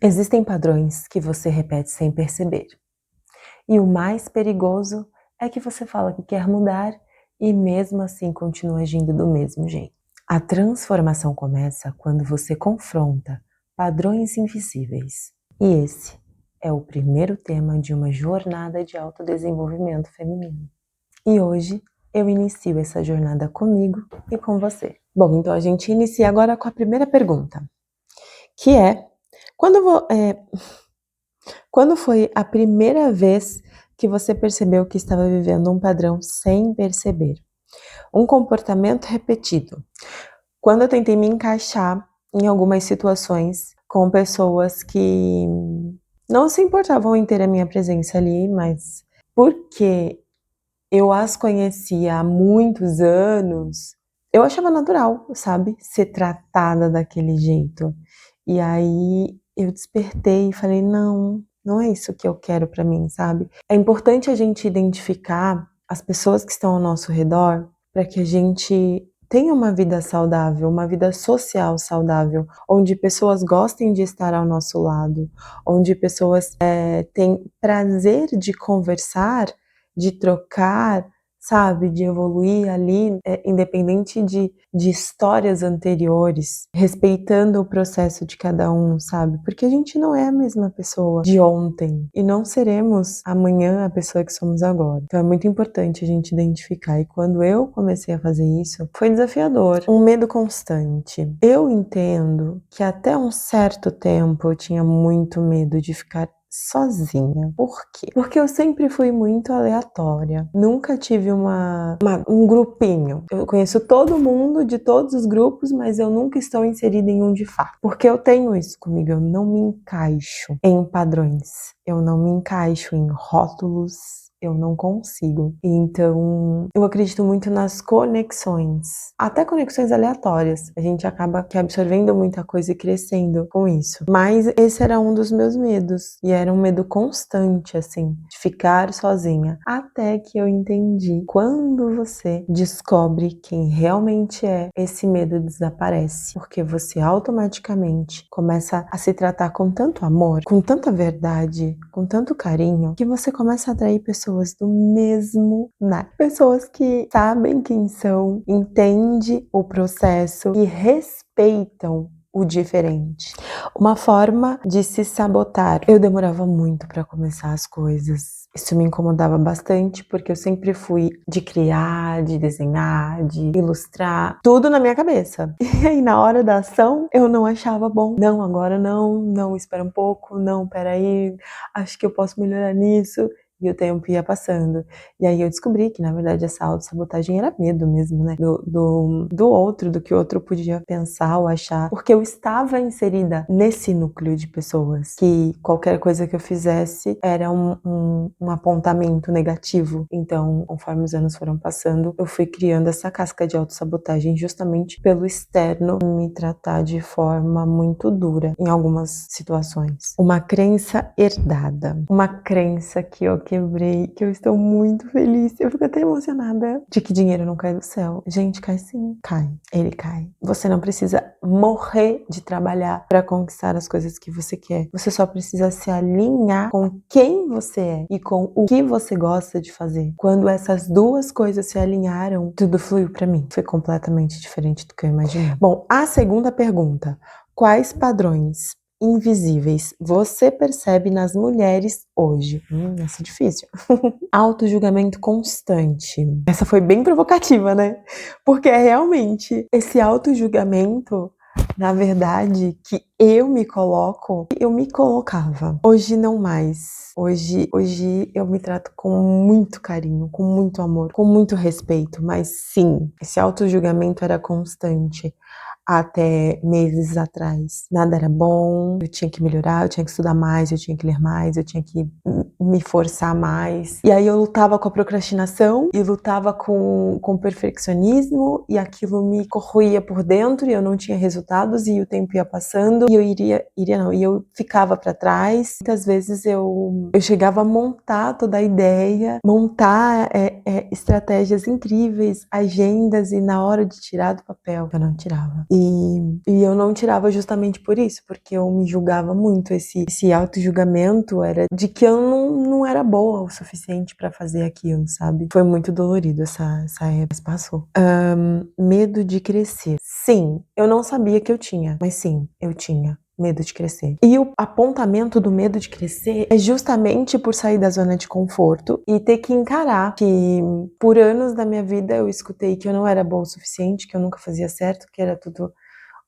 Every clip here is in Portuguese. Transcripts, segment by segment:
Existem padrões que você repete sem perceber. E o mais perigoso é que você fala que quer mudar e mesmo assim continua agindo do mesmo jeito. A transformação começa quando você confronta padrões invisíveis. E esse é o primeiro tema de uma jornada de autodesenvolvimento feminino. E hoje eu inicio essa jornada comigo e com você. Bom, então a gente inicia agora com a primeira pergunta, que é: quando foi a primeira vez que você percebeu que estava vivendo um padrão sem perceber? Um comportamento repetido. Quando eu tentei me encaixar em algumas situações com pessoas que não se importavam em ter a minha presença ali, mas porque eu as conhecia há muitos anos, eu achava natural, sabe, ser tratada daquele jeito. E aí eu despertei e falei: "Não, não é isso que eu quero pra mim", sabe. É importante a gente identificar as pessoas que estão ao nosso redor, para que a gente tenha uma vida saudável, uma vida social saudável, onde pessoas gostem de estar ao nosso lado, onde pessoas, têm prazer de conversar, de trocar, sabe, de evoluir ali, independente de histórias anteriores, respeitando o processo de cada um, sabe, porque a gente não é a mesma pessoa de ontem e não seremos amanhã a pessoa que somos agora. Então é muito importante a gente identificar, e quando eu comecei a fazer isso, foi desafiador, um medo constante. Eu entendo que até um certo tempo eu tinha muito medo de ficar sozinha. Por quê? Porque eu sempre fui muito aleatória. Nunca tive um grupinho. Eu conheço todo mundo de todos os grupos, mas eu nunca estou inserida em um de fato. Porque eu tenho isso comigo, eu não me encaixo em padrões. Eu não me encaixo em rótulos. Eu não consigo. Então, eu acredito muito nas conexões. Até conexões aleatórias. A gente acaba que absorvendo muita coisa e crescendo com isso. Mas esse era um dos meus medos. E era um medo constante, assim, de ficar sozinha. Até que eu entendi. Quando você descobre quem realmente é, esse medo desaparece. Porque você automaticamente começa a se tratar com tanto amor, com tanta verdade, com tanto carinho, que você começa a atrair pessoas do mesmo naipe. Pessoas que sabem quem são, entendem o processo e respeitam o diferente. Uma forma de se sabotar. Eu demorava muito para começar as coisas. Isso me incomodava bastante, porque eu sempre fui de criar, de desenhar, de ilustrar, tudo na minha cabeça. E aí, na hora da ação, eu não achava bom. Não, agora não, espera um pouco, não, peraí, acho que eu posso melhorar nisso. E o tempo ia passando. E aí eu descobri que, na verdade, essa autossabotagem era medo mesmo, né? Do outro, do que o outro podia pensar ou achar. Porque eu estava inserida nesse núcleo de pessoas que qualquer coisa que eu fizesse era um apontamento negativo. Então, conforme os anos foram passando, eu fui criando essa casca de autossabotagem justamente pelo externo me tratar de forma muito dura em algumas situações. Uma crença herdada. Uma crença que eu quebrei, que eu estou muito feliz. Eu fico até emocionada de que dinheiro não cai do céu. Gente, cai sim. Cai. Ele cai. Você não precisa morrer de trabalhar para conquistar as coisas que você quer. Você só precisa se alinhar com quem você é e com o que você gosta de fazer. Quando essas duas coisas se alinharam, tudo fluiu para mim. Foi completamente diferente do que eu imaginei. Bom, a segunda pergunta: quais padrões invisíveis você percebe nas mulheres hoje? Essa é difícil. Autojulgamento constante. Essa foi bem provocativa, né? Porque é realmente esse autojulgamento, na verdade, que eu me colocava. Hoje não mais. Hoje eu me trato com muito carinho, com muito amor, com muito respeito, mas sim, esse autojulgamento era constante. Até meses atrás. Nada era bom, eu tinha que melhorar, eu tinha que estudar mais, eu tinha que ler mais, eu tinha que me forçar mais. E aí eu lutava com a procrastinação e lutava com o perfeccionismo, e aquilo me corroía por dentro e eu não tinha resultados, e o tempo ia passando e eu e eu ficava para trás. Muitas vezes eu chegava a montar toda a ideia, montar estratégias incríveis, agendas, e na hora de tirar do papel, eu não tirava. E eu não tirava justamente por isso, porque eu me julgava muito. Esse auto-julgamento era de que eu não era boa o suficiente pra fazer aquilo, sabe? Foi muito dolorido essa época, mas passou. Medo de crescer. Sim, eu não sabia que eu tinha, mas sim, eu tinha medo de crescer. E o apontamento do medo de crescer é justamente por sair da zona de conforto e ter que encarar que por anos da minha vida eu escutei que eu não era boa o suficiente, que eu nunca fazia certo, que era tudo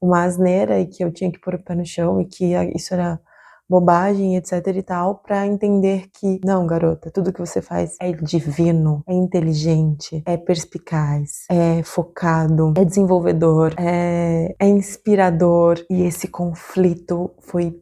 uma asneira e que eu tinha que pôr o pé no chão e que isso era bobagem, etc e tal, pra entender que não, garota, tudo que você faz é divino, é inteligente, é perspicaz, é focado, é desenvolvedor, é inspirador. E esse conflito foi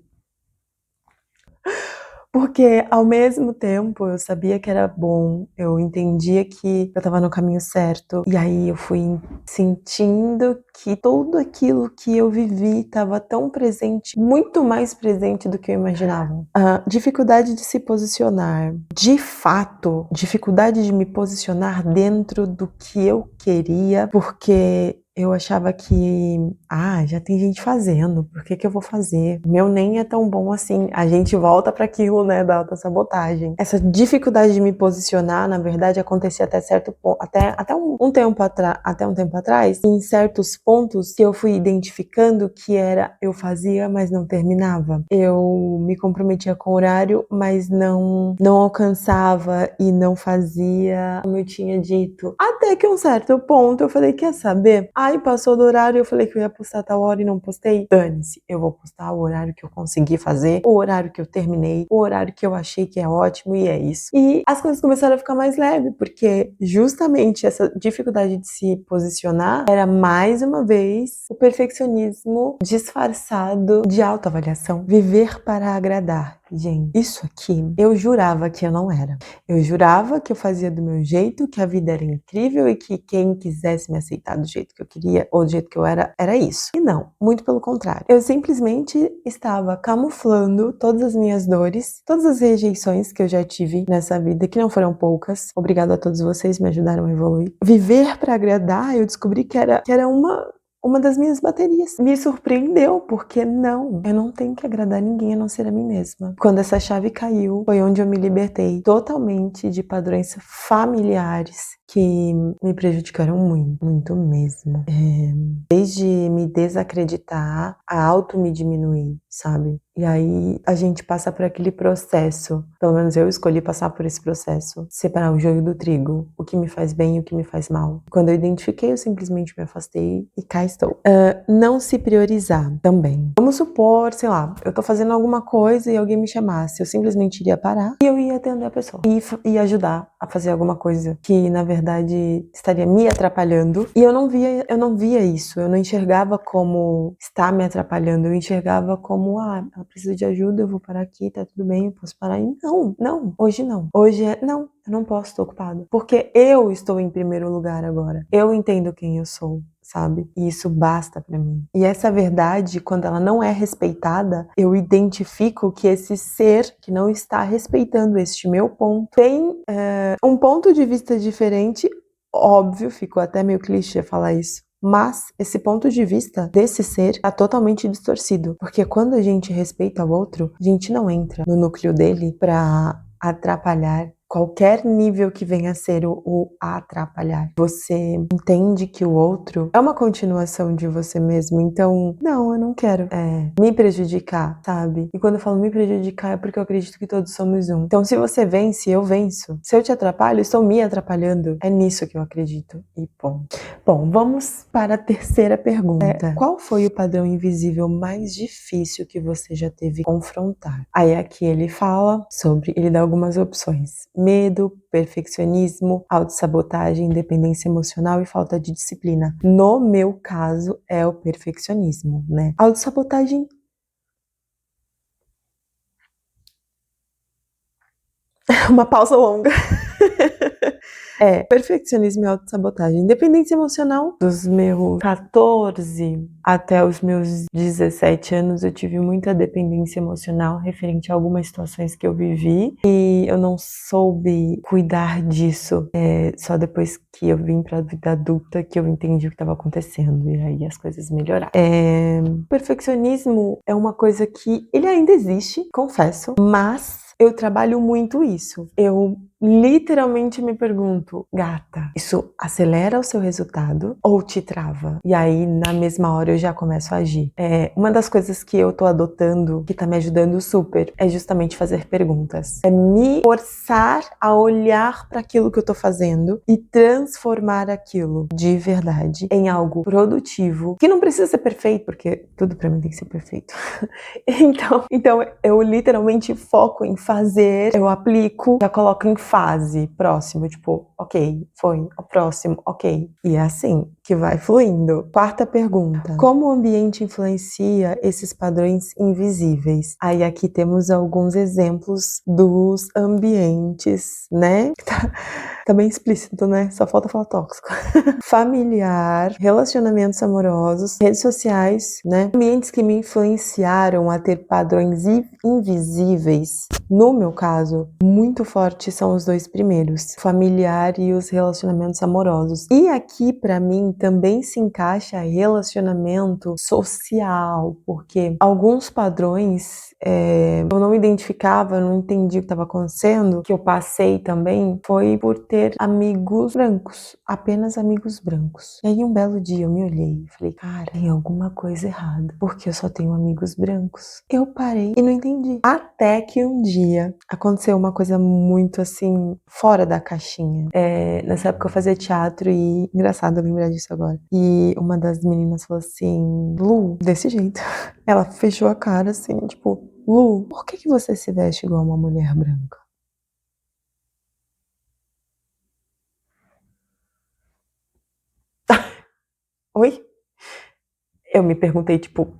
porque, ao mesmo tempo, eu sabia que era bom, eu entendia que eu estava no caminho certo, e aí eu fui sentindo que tudo aquilo que eu vivi estava tão presente, muito mais presente do que eu imaginava. A dificuldade de se posicionar, de fato, dificuldade de me posicionar dentro do que eu queria, porque eu achava que, já tem gente fazendo, por que eu vou fazer? O meu nem é tão bom assim. A gente volta para aquilo, né, da autossabotagem. Essa dificuldade de me posicionar, na verdade, acontecia até certo ponto, até um tempo atrás, em certos pontos que eu fui identificando que era eu fazia, mas não terminava. Eu me comprometia com o horário, mas não alcançava e não fazia como eu tinha dito. Até que um certo ponto eu falei, quer saber? Aí passou do horário, eu falei que eu ia postar tal hora e não postei. Dane-se, eu vou postar o horário que eu consegui fazer, o horário que eu terminei, o horário que eu achei que é ótimo, e é isso. E as coisas começaram a ficar mais leves, porque justamente essa dificuldade de se posicionar era mais uma vez o perfeccionismo disfarçado de autoavaliação. Viver para agradar. Gente, isso aqui eu jurava que eu não era. Eu jurava que eu fazia do meu jeito, que a vida era incrível e que quem quisesse me aceitar do jeito que eu queria ou do jeito que eu era isso. E não, muito pelo contrário. Eu simplesmente estava camuflando todas as minhas dores, todas as rejeições que eu já tive nessa vida, que não foram poucas. Obrigada a todos vocês, me ajudaram a evoluir. Viver para agradar, eu descobri que era uma das minhas baterias. Me surpreendeu, porque eu não tenho que agradar ninguém a não ser a mim mesma. Quando essa chave caiu, foi onde eu me libertei totalmente de padrões familiares que me prejudicaram muito, muito mesmo. Desde me desacreditar, a auto me diminuir, sabe? E aí a gente passa por aquele processo, pelo menos eu escolhi passar por esse processo, separar o joio do trigo, o que me faz bem e o que me faz mal. Quando eu identifiquei, eu simplesmente me afastei e cá estou. Não se priorizar também. Vamos supor, sei lá, eu tô fazendo alguma coisa e alguém me chamasse, eu simplesmente iria parar e eu ia atender a pessoa e ajudar a fazer alguma coisa que na verdade estaria me atrapalhando, e eu não via isso, eu não enxergava como está me atrapalhando, eu enxergava como, ela precisa de ajuda, eu vou parar aqui, tá tudo bem, eu posso parar. E não, hoje não. Hoje não, eu não posso, estou ocupada. Porque eu estou em primeiro lugar agora. Eu entendo quem eu sou, sabe? E isso basta pra mim. E essa verdade, quando ela não é respeitada, eu identifico que esse ser que não está respeitando este meu ponto tem um ponto de vista diferente. Óbvio, ficou até meio clichê falar isso. Mas esse ponto de vista desse ser está totalmente distorcido. Porque quando a gente respeita o outro, a gente não entra no núcleo dele para atrapalhar qualquer nível que venha a ser o atrapalhar. Você entende que o outro é uma continuação de você mesmo. Então, não, eu não quero me prejudicar, sabe? E quando eu falo me prejudicar é porque eu acredito que todos somos um. Então, se você vence, eu venço. Se eu te atrapalho, estou me atrapalhando. É nisso que eu acredito. E ponto. Bom, vamos para a terceira pergunta. Qual foi o padrão invisível mais difícil que você já teve que confrontar? Aí aqui ele dá algumas opções. Medo, perfeccionismo, autossabotagem, dependência emocional e falta de disciplina. No meu caso, é o perfeccionismo, né? Autossabotagem Uma pausa longa. Perfeccionismo e autossabotagem. Dependência emocional. Dos meus 14 até os meus 17 anos, eu tive muita dependência emocional referente a algumas situações que eu vivi e eu não soube cuidar disso. Só depois que eu vim pra vida adulta que eu entendi o que estava acontecendo e aí as coisas melhoraram. Perfeccionismo é uma coisa que ele ainda existe, confesso, mas eu trabalho muito isso. Eu literalmente me pergunto, gata, isso acelera o seu resultado ou te trava? E aí, na mesma hora, eu já começo a agir. Uma das coisas que eu tô adotando, que tá me ajudando super, é justamente fazer perguntas. É me forçar a olhar para aquilo que eu tô fazendo e transformar aquilo de verdade em algo produtivo, que não precisa ser perfeito, porque tudo pra mim tem que ser perfeito. Então eu literalmente foco em fazer, eu aplico, já coloco em fase, próximo, tipo, ok, foi, o próximo, ok. E é assim que vai fluindo. Quarta pergunta: como o ambiente influencia esses padrões invisíveis? Aí aqui temos alguns exemplos dos ambientes, né? Tá bem explícito, né? Só falta falar tóxico. Familiar, relacionamentos amorosos, redes sociais, né? Ambientes que me influenciaram a ter padrões invisíveis. No meu caso, muito fortes são os dois primeiros, familiar e os relacionamentos amorosos. E aqui, pra mim, também se encaixa relacionamento social, porque alguns padrões eu não identificava, eu não entendi o que estava acontecendo, que eu passei também, foi por ter amigos brancos, apenas amigos brancos. E aí um belo dia eu me olhei e falei, cara, tem alguma coisa errada, porque eu só tenho amigos brancos. Eu parei e não entendi. Até que um dia aconteceu uma coisa muito assim, fora da caixinha. Nessa época eu fazia teatro e, engraçado lembrar disso agora. E uma das meninas falou assim, Lu, desse jeito. Ela fechou a cara assim, tipo, Lu, por que você se veste igual uma mulher branca? Oi? Eu me perguntei, tipo,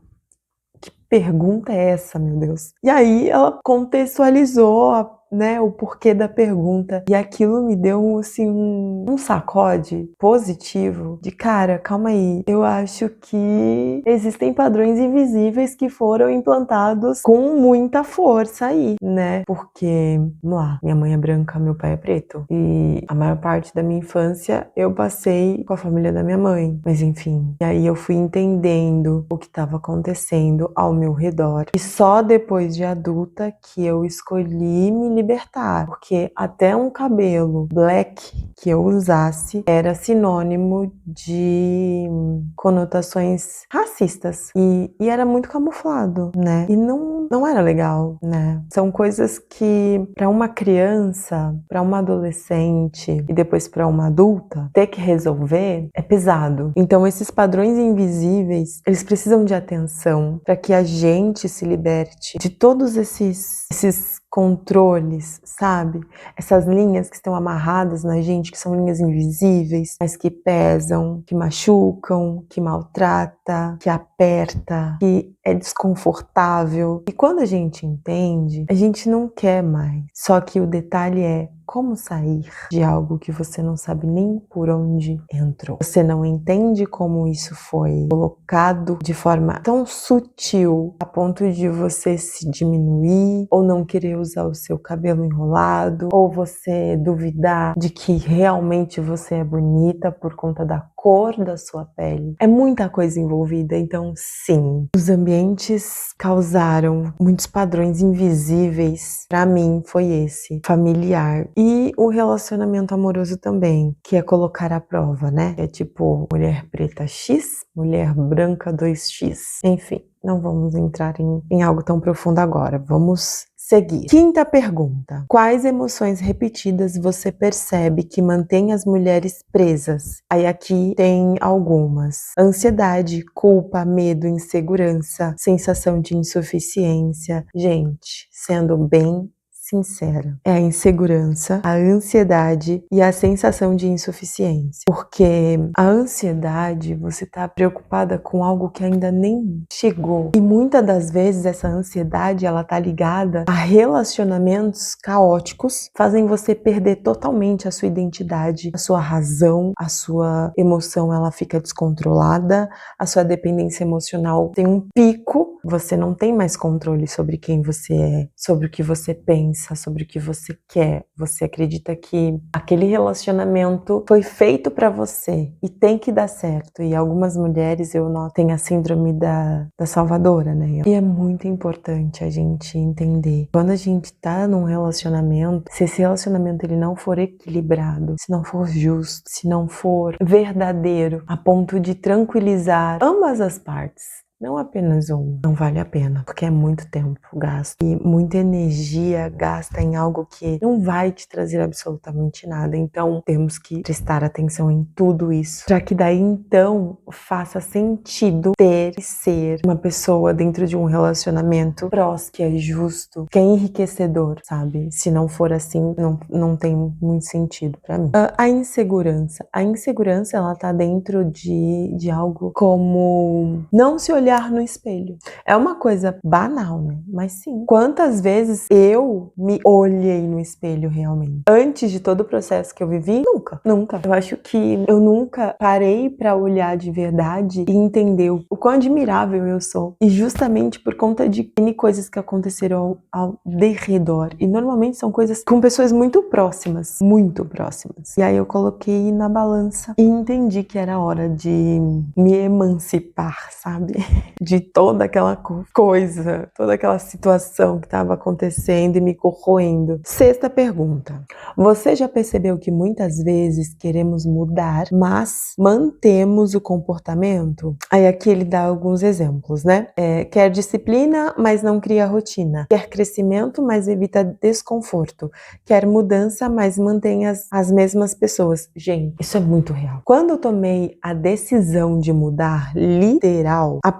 que pergunta é essa, meu Deus? E aí ela contextualizou, né, o porquê da pergunta. E aquilo me deu, assim, um sacode positivo de, cara, calma aí. Eu acho que existem padrões invisíveis que foram implantados com muita força aí, né? Porque, vamos lá, minha mãe é branca, meu pai é preto. E a maior parte da minha infância eu passei com a família da minha mãe. Mas enfim, e aí eu fui entendendo o que estava acontecendo ao meu redor. E só depois de adulta que eu escolhi me libertar, porque até um cabelo black que eu usasse era sinônimo de conotações racistas e era muito camuflado, né? E não era legal, né? São coisas que para uma criança, para uma adolescente e depois para uma adulta ter que resolver é pesado. Então esses padrões invisíveis, eles precisam de atenção para que a gente se liberte de todos esses controles, sabe? Essas linhas que estão amarradas na gente, que são linhas invisíveis, mas que pesam, que machucam, que maltrata, que aperta, que é desconfortável. E quando a gente entende, a gente não quer mais. Só que o detalhe é como sair de algo que você não sabe nem por onde entrou. Você não entende como isso foi colocado de forma tão sutil a ponto de você se diminuir ou não querer usar o seu cabelo enrolado ou você duvidar de que realmente você é bonita por conta da cor da sua pele. É muita coisa envolvida, então sim, os ambientes causaram muitos padrões invisíveis. Pra mim foi esse, familiar. E o relacionamento amoroso também, que é colocar à prova, né? É tipo, mulher preta X, mulher branca 2X. Enfim, não vamos entrar em algo tão profundo agora. Vamos seguir. Quinta pergunta. Quais emoções repetidas você percebe que mantém as mulheres presas? Aí aqui tem algumas. Ansiedade, culpa, medo, insegurança, sensação de insuficiência. Gente, sendo bem sincera. É a insegurança, a ansiedade e a sensação de insuficiência. Porque a ansiedade, você tá preocupada com algo que ainda nem chegou. E muitas das vezes essa ansiedade, ela tá ligada a relacionamentos caóticos, fazem você perder totalmente a sua identidade, a sua razão, a sua emoção, ela fica descontrolada, a sua dependência emocional tem um pico, você não tem mais controle sobre quem você é, sobre o que você pensa, sobre o que você quer. Você acredita que aquele relacionamento foi feito pra você e tem que dar certo. E algumas mulheres, eu noto, têm a síndrome da salvadora, né? E é muito importante a gente entender. Quando a gente tá num relacionamento, se esse relacionamento ele não for equilibrado, se não for justo, se não for verdadeiro, a ponto de tranquilizar ambas as partes, não apenas uma, não vale a pena, porque é muito tempo gasto e muita energia gasta em algo que não vai te trazer absolutamente nada. Então temos que prestar atenção em tudo isso, para que daí então faça sentido ter e ser uma pessoa dentro de um relacionamento próspero, que é justo, que é enriquecedor, sabe? Se não for assim, não tem muito sentido para mim. A insegurança ela tá dentro de algo como não se olhar no espelho. É uma coisa banal, né? Mas sim. Quantas vezes eu me olhei no espelho realmente? Antes de todo o processo que eu vivi, nunca. Eu acho que eu nunca parei pra olhar de verdade e entender o quão admirável eu sou. E justamente por conta de N coisas que aconteceram ao derredor. E normalmente são coisas com pessoas muito próximas. Muito próximas. E aí eu coloquei na balança e entendi que era hora de me emancipar, sabe? De toda aquela coisa, toda aquela situação que estava acontecendo e me corroendo. Sexta pergunta. Você já percebeu que muitas vezes queremos mudar, mas mantemos o comportamento? Aí aqui ele dá alguns exemplos, né? Quer disciplina, mas não cria rotina. Quer crescimento, mas evita desconforto. Quer mudança, mas mantém as mesmas pessoas. Gente, isso é muito real. Quando eu tomei a decisão de mudar, literal, a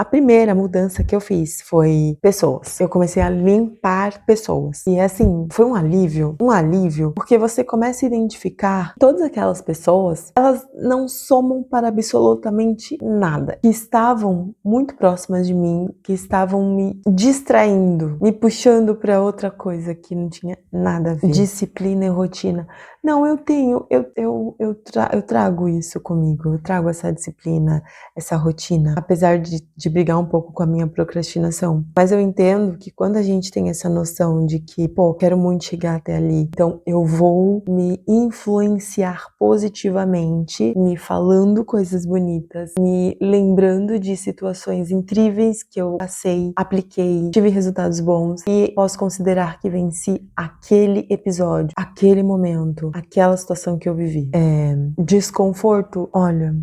primeira mudança que eu fiz foi pessoas. Eu comecei a limpar pessoas. E assim, foi um alívio, porque você começa a identificar todas aquelas pessoas, elas não somam para absolutamente nada, que estavam muito próximas de mim, que estavam me distraindo, me puxando para outra coisa que não tinha nada a ver. Disciplina e rotina. Não, eu trago isso comigo, eu trago essa disciplina, essa rotina, apesar de brigar um pouco com a minha procrastinação. Mas eu entendo que quando a gente tem essa noção de que, quero muito chegar até ali, então eu vou me influenciar positivamente, me falando coisas bonitas, me lembrando de situações incríveis que eu passei, apliquei, tive resultados bons e posso considerar que venci aquele episódio, aquele momento, aquela situação que eu vivi. Desconforto, olha,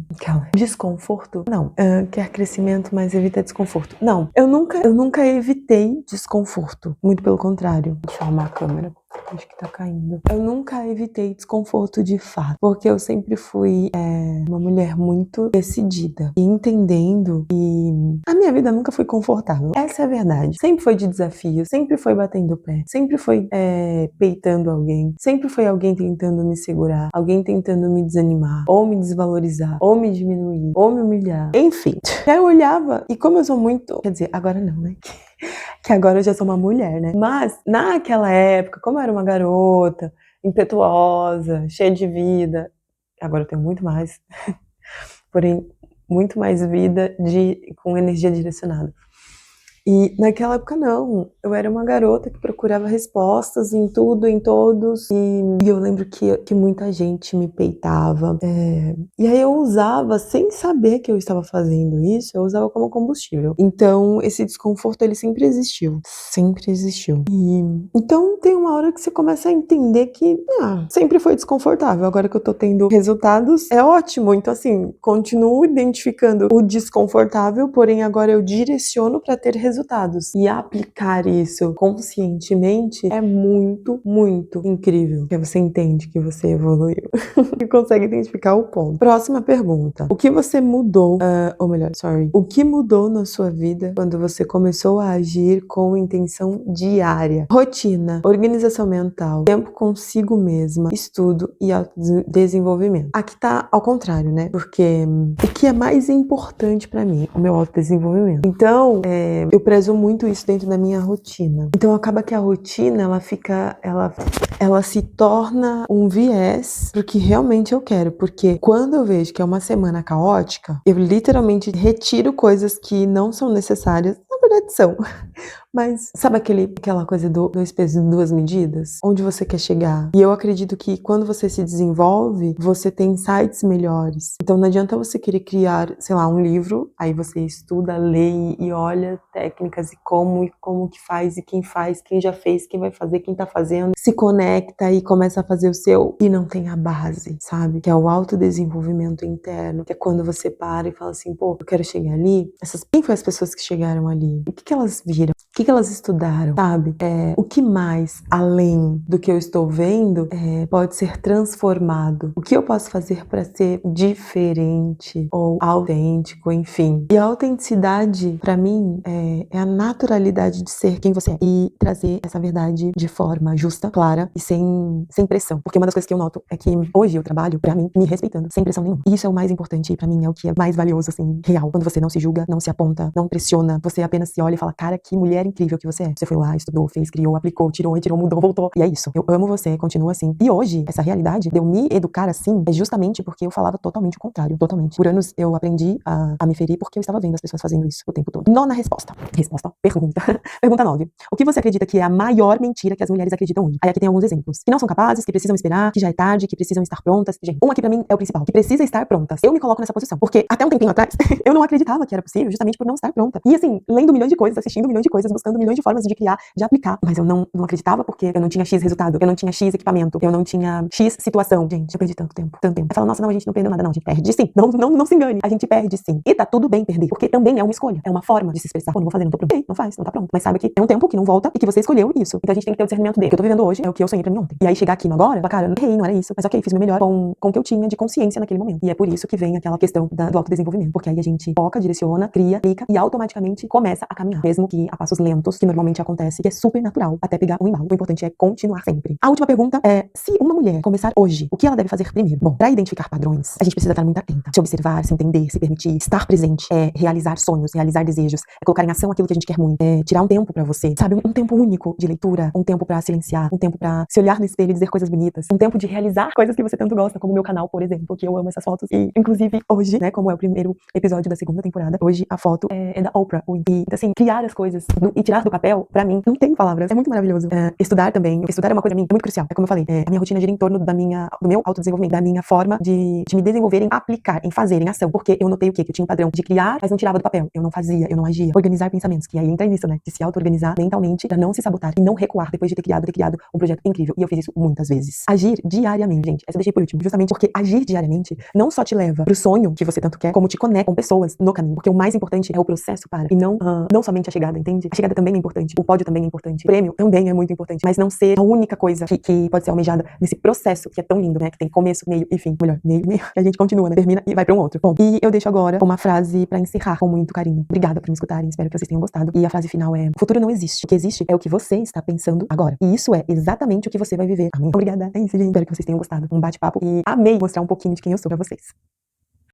desconforto? Não. Quer crescimento, mas evita desconforto. Não, eu nunca evitei desconforto. Muito pelo contrário. Deixa eu arrumar a câmera. Acho que tá caindo. Eu nunca evitei desconforto de fato, porque eu sempre fui uma mulher muito decidida e entendendo que a minha vida nunca foi confortável. Essa é a verdade. Sempre foi de desafio, sempre foi batendo o pé, sempre foi peitando alguém, sempre foi alguém tentando me segurar, alguém tentando me desanimar, ou me desvalorizar, ou me diminuir, ou me humilhar. Enfim, aí eu olhava e como eu sou muito... Quer dizer, agora não, né? Que agora eu já sou uma mulher, né? Mas naquela época, como eu era uma garota, impetuosa, cheia de vida, agora eu tenho muito mais, porém, muito mais vida com energia direcionada. E naquela época não, eu era uma garota que procurava respostas em tudo, em todos, e eu lembro que muita gente me peitava, e aí eu usava, sem saber que eu estava fazendo isso, eu usava como combustível. Então esse desconforto ele sempre existiu, e então tem uma hora que você começa a entender que sempre foi desconfortável, agora que eu tô tendo resultados, é ótimo, então assim, continuo identificando o desconfortável, porém agora eu direciono para ter resultados resultados. E aplicar isso conscientemente é muito, muito incrível. Porque você entende que você evoluiu e consegue identificar o ponto. Próxima pergunta. O que você mudou, o que mudou na sua vida quando você começou a agir com intenção diária? Rotina, organização mental, tempo consigo mesma, estudo e autodesenvolvimento. Aqui tá ao contrário, né? Porque o que é mais importante pra mim? O meu autodesenvolvimento. Então, eu prezo muito isso dentro da minha rotina. Então, acaba que a rotina, ela se torna um viés pro que realmente eu quero. Porque quando eu vejo que é uma semana caótica, eu literalmente retiro coisas que não são necessárias. Na verdade, são. Mas sabe aquela coisa do 2 pesos e 2 medidas? Onde você quer chegar? E eu acredito que quando você se desenvolve, você tem insights melhores. Então não adianta você querer criar, sei lá, um livro, aí você estuda, lê e olha técnicas e como que faz, e quem já fez, quem vai fazer, quem tá fazendo, se conecta e começa a fazer o seu e não tem a base, sabe? Que é o autodesenvolvimento interno, que é quando você para e fala assim, pô, eu quero chegar ali. Quem foi as pessoas que chegaram ali? O que elas viram? O que elas estudaram, sabe? O que mais, além do que eu estou vendo, pode ser transformado? O que eu posso fazer para ser diferente ou autêntico, enfim? E a autenticidade, para mim, é a naturalidade de ser quem você é e trazer essa verdade de forma justa, clara e sem pressão. Porque uma das coisas que eu noto é que hoje eu trabalho, pra mim, me respeitando, sem pressão nenhuma. E isso é o mais importante e pra mim é o que é mais valioso, assim, real. Quando você não se julga, não se aponta, não pressiona, você apenas se olha e fala, cara, que mulher incrível que você é. Você foi lá, estudou, fez, criou, aplicou, tirou, retirou, mudou, voltou. E é isso. Eu amo você, continua assim. E hoje, essa realidade de eu me educar assim é justamente porque eu falava totalmente o contrário. Totalmente. Por anos eu aprendi a me ferir porque eu estava vendo as pessoas fazendo isso o tempo todo. Nona resposta. Pergunta. Pergunta 9. O que você acredita que é a maior mentira que as mulheres acreditam hoje? Aí aqui tem alguns exemplos. Que não são capazes, que precisam esperar, que já é tarde, que precisam estar prontas. Gente, aqui pra mim é o principal. Que precisa estar prontas. Eu me coloco nessa posição. Porque até um tempinho atrás, eu não acreditava que era possível justamente por não estar pronta. E assim, lendo milhões de coisas, assistindo milhões de coisas, buscando milhões de formas de criar, de aplicar. Mas eu não acreditava porque eu não tinha X resultado, eu não tinha X equipamento, eu não tinha X situação. Gente, eu perdi tanto tempo. Aí fala, nossa, não, a gente não perdeu nada. Não, a gente perde sim. Não se engane. A gente perde sim. E tá tudo bem perder. Porque também é uma escolha. É uma forma de se expressar. Pô, não vou fazer, não tô pronto. Ei, não faz, não tá pronto. Mas saiba que é um tempo que não volta e que você escolheu isso. Então a gente tem que ter o discernimento dele. O que eu tô vivendo hoje é o que eu sonhei pra mim ontem. E aí chegar aqui no agora, falar, cara, eu errei, não era isso. Mas ok, fiz o meu melhor com o que eu tinha de consciência naquele momento. E é por isso que vem aquela questão do autodesenvolvimento. Porque aí a gente foca, direciona, cria, aplica e automaticamente começa a caminhar. Mesmo que a passos lentos, que normalmente acontece, que é super natural, até pegar um embalo. O importante é continuar sempre. A última pergunta é, se uma mulher começar hoje, o que ela deve fazer primeiro? Bom, pra identificar padrões, a gente precisa estar muito atenta. Se observar, se entender, se permitir, estar presente, realizar sonhos, realizar desejos, colocar em ação aquilo que a gente quer muito, tirar um tempo pra você, sabe? Um tempo único de leitura, um tempo pra silenciar, um tempo pra se olhar no espelho e dizer coisas bonitas, um tempo de realizar coisas que você tanto gosta, como o meu canal, por exemplo, que eu amo essas fotos. E, inclusive, hoje, né, como é o primeiro episódio da segunda temporada, hoje a foto é da Oprah Winfrey. E, assim, criar as coisas e tirar do papel, pra mim, não tem palavras. É muito maravilhoso. Estudar também. Estudar é uma coisa pra mim, é muito crucial. É como eu falei, a minha rotina gira em torno do meu autodesenvolvimento, da minha forma de me desenvolver em aplicar, em fazer, em ação. Porque eu notei o quê? Que eu tinha um padrão de criar, mas não tirava do papel. Eu não fazia, eu não agia. Organizar pensamentos, que aí entra nisso, né? De se auto-organizar mentalmente pra não se sabotar e não recuar depois de ter criado um projeto incrível. E eu fiz isso muitas vezes. Agir diariamente, gente. Essa eu deixei por último. Justamente porque agir diariamente não só te leva pro sonho que você tanto quer, como te conecta com pessoas no caminho. Porque o mais importante é o processo e não somente a chegada, entende? A chegada também é importante. O pódio também é importante. O prêmio também é muito importante. Mas não ser a única coisa que pode ser almejada nesse processo que é tão lindo, né? Que tem começo, meio e fim. Melhor, meio. E a gente continua, né? Termina e vai pra um outro. Bom, e eu deixo agora uma frase pra encerrar com muito carinho. Obrigada por me escutarem. Espero que vocês tenham gostado. E a frase final é: o futuro não existe. O que existe é o que você está pensando agora. E isso é exatamente o que você vai viver. Amém? Obrigada. É isso, gente. Espero que vocês tenham gostado. Um bate-papo. E amei mostrar um pouquinho de quem eu sou pra vocês.